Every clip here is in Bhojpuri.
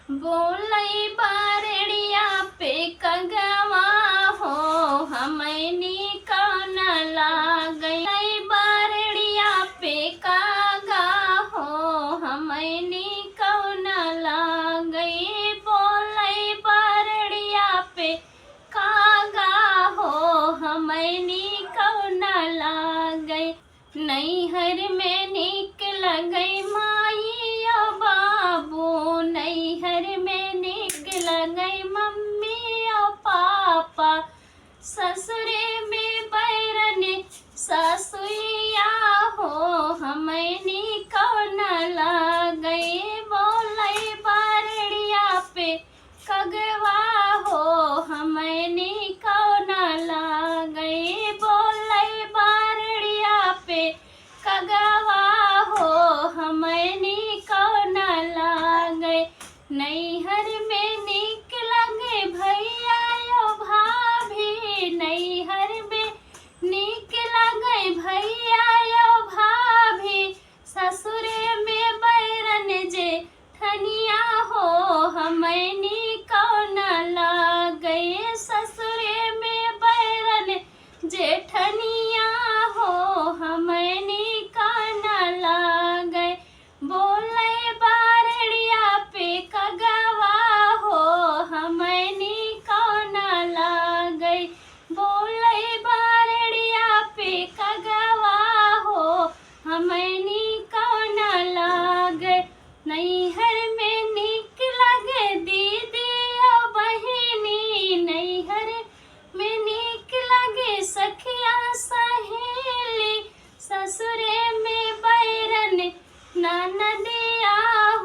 बोलई बारड़िया पे कगवा हो हमनी कौन लागई बारड़िया पे कागा हो हमनी कौन लागई बोलई बारड़िया पे कागा हो हमनी कौन लागई नैहर में निक लगई माई ओ बाबू नैहर में निक लगई मम्मी ओ पापा ससुरे में बैरन ससुइया हो हमनी कौन लागई बोलई बारड़िया पे कगवा हो हमनी कौन लागई बोलई बारड़िया पे कगवा हो हमनी कौन लागई नैहर में निक लगे भैया यो भाभी नैहर में निक लगे भैया यो भाभी ससुरे में बैरन जेठनिया हो हमनी कौन लागई ससुरे में बैरन जेठनिया हो हमनी कौन लागई बोलई बारड़िया पे कगवा हो हमनी कौन लागई बोलई बारड़िया पे कगवा हो हमनी कौन लागई नैहर में निक लगे दीदी ओ बहिनी नैहर में निक लगे सखिया सहेली ससुरे में बैरन ननदिया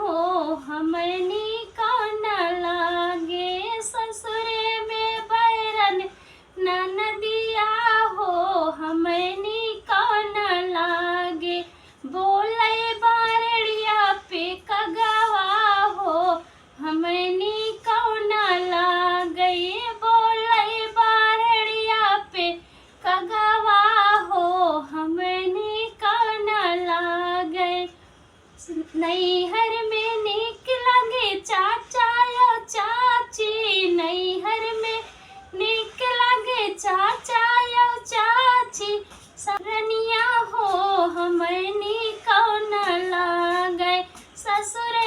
हो हमनी कौन लागे ससुरे में बैरन ननदिया हो हमनी कौन लागे बोलई बारड़िया पे कगवा हो हमनी कौन लागई बोलई बारड़िया पे कगवा हो हमनी कौन लागई नैहर में निक लगे चाचा यो चाची नैहर में निक लगे चाचा यो चाची सरनिया हो हमनी कौन लागई ससुर